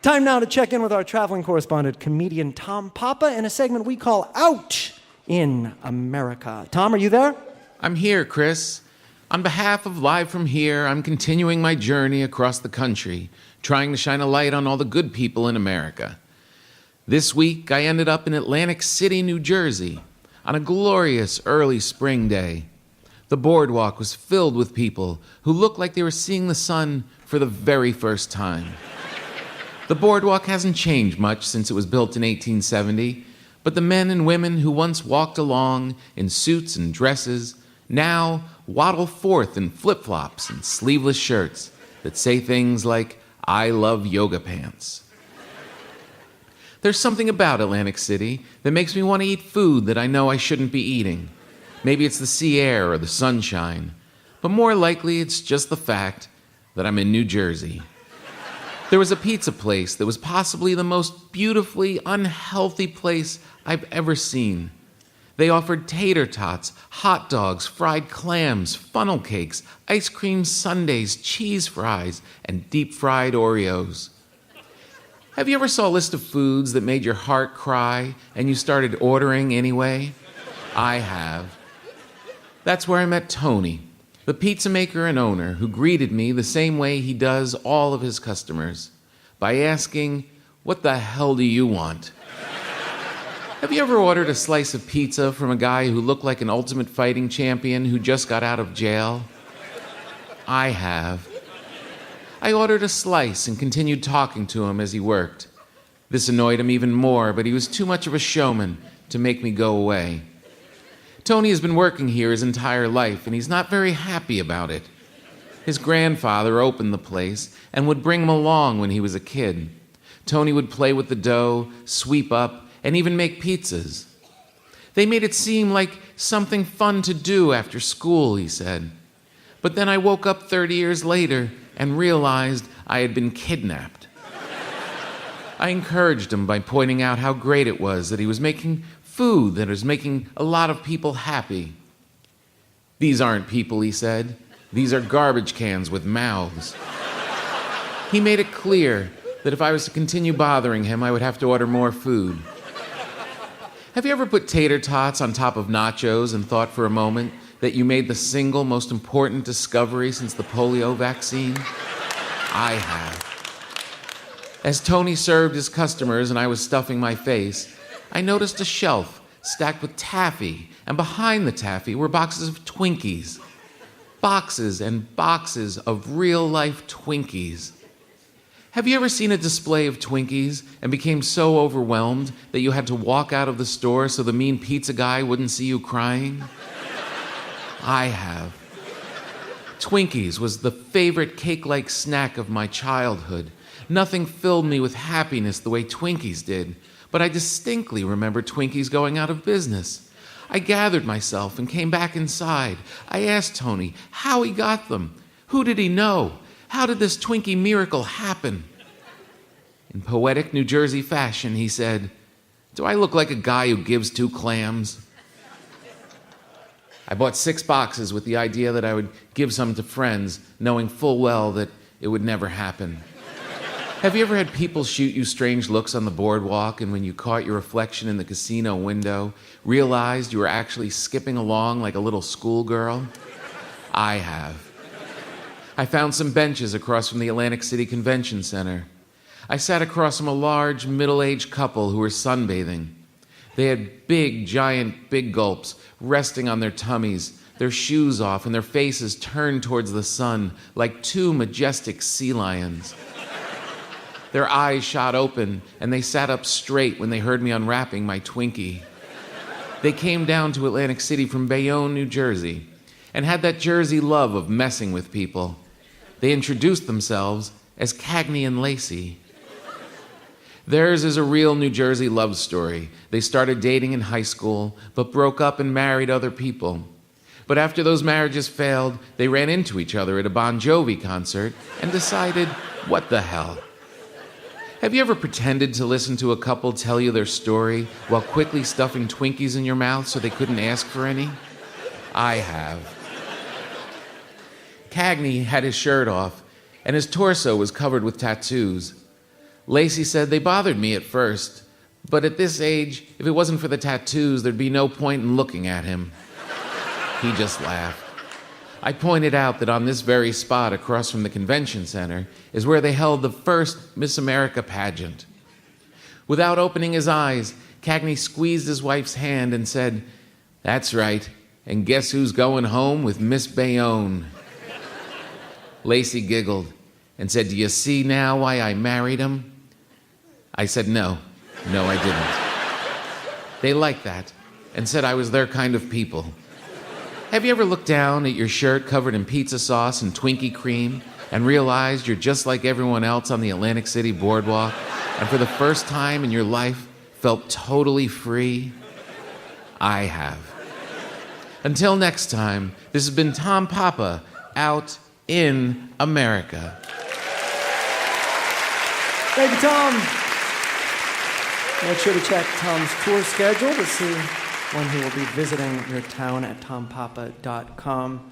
Time now to check in with our traveling correspondent, comedian Tom Papa, in a segment we call Out in America. Tom, are you there? I'm here, Chris. On behalf of Live From Here, I'm continuing my journey across the country, trying to shine a light on all the good people in America. This week, I ended up in Atlantic City, New Jersey, on a glorious early spring day. The boardwalk was filled with people who looked like they were seeing the sun for the very first time. The boardwalk hasn't changed much since it was built in 1870, but the men and women who once walked along in suits and dresses now waddle forth in flip-flops and sleeveless shirts that say things like, "I love yoga pants." There's something about Atlantic City that makes me want to eat food that I know I shouldn't be eating. Maybe it's the sea air or the sunshine, but more likely it's just the fact that I'm in New Jersey. There was a pizza place that was possibly the most beautifully unhealthy place I've ever seen. They offered tater tots, hot dogs, fried clams, funnel cakes, ice cream sundaes, cheese fries, and deep-fried Oreos. Have you ever saw a list of foods that made your heart cry and you started ordering anyway? I have. That's where I met Tony, the pizza maker and owner, who greeted me the same way he does all of his customers, by asking, "What the hell do you want?" Have you ever ordered a slice of pizza from a guy who looked like an ultimate fighting champion who just got out of jail? I have. I ordered a slice and continued talking to him as he worked. This annoyed him even more, but he was too much of a showman to make me go away. Tony has been working here his entire life, and he's not very happy about it. His grandfather opened the place and would bring him along when he was a kid. Tony would play with the dough, sweep up, and even make pizzas. They made it seem like something fun to do after school, he said. But then I woke up 30 years later and realized I had been kidnapped. I encouraged him by pointing out how great it was that he was making food that was making a lot of people happy. "These aren't people," he said. "These are garbage cans with mouths." He made it clear that if I was to continue bothering him, I would have to order more food. Have you ever put tater tots on top of nachos and thought for a moment that you made the single most important discovery since the polio vaccine? I have. As Tony served his customers and I was stuffing my face, I noticed a shelf stacked with taffy, and behind the taffy were boxes of Twinkies. Boxes and boxes of real-life Twinkies. Have you ever seen a display of Twinkies and became so overwhelmed that you had to walk out of the store so the mean pizza guy wouldn't see you crying? I have. Twinkies was the favorite cake-like snack of my childhood. Nothing filled me with happiness the way Twinkies did, but I distinctly remember Twinkies going out of business. I gathered myself and came back inside. I asked Tony how he got them. Who did he know? How did this Twinkie miracle happen? In poetic New Jersey fashion, he said, "Do I look like a guy who gives two clams?" I bought 6 boxes with the idea that I would give some to friends, knowing full well that it would never happen. Have you ever had people shoot you strange looks on the boardwalk, and when you caught your reflection in the casino window, realized you were actually skipping along like a little schoolgirl? I have. I found some benches across from the Atlantic City Convention Center. I sat across from a large, middle-aged couple who were sunbathing. They had big, giant, big gulps resting on their tummies, their shoes off, and their faces turned towards the sun like 2 majestic sea lions. Their eyes shot open, and they sat up straight when they heard me unwrapping my Twinkie. They came down to Atlantic City from Bayonne, New Jersey, and had that Jersey love of messing with people. They introduced themselves as Cagney and Lacey. Theirs is a real New Jersey love story. They started dating in high school, but broke up and married other people. But after those marriages failed, they ran into each other at a Bon Jovi concert and decided, what the hell? Have you ever pretended to listen to a couple tell you their story while quickly stuffing Twinkies in your mouth so they couldn't ask for any? I have. Cagney had his shirt off, and his torso was covered with tattoos. Lacey said they bothered me at first, but at this age, if it wasn't for the tattoos, there'd be no point in looking at him. He just laughed. I pointed out that on this very spot across from the convention center is where they held the first Miss America pageant. Without opening his eyes, Cagney squeezed his wife's hand and said, "That's right, and guess who's going home with Miss Bayonne?" Lacey giggled and said, "Do you see now why I married him?" I said, No, I didn't. They liked that and said I was their kind of people. Have you ever looked down at your shirt covered in pizza sauce and Twinkie cream and realized you're just like everyone else on the Atlantic City boardwalk and for the first time in your life felt totally free? I have. Until next time, this has been Tom Papa, out in America. Thank you, Tom. Make sure to check Tom's tour schedule to see when he will be visiting your town at tompapa.com.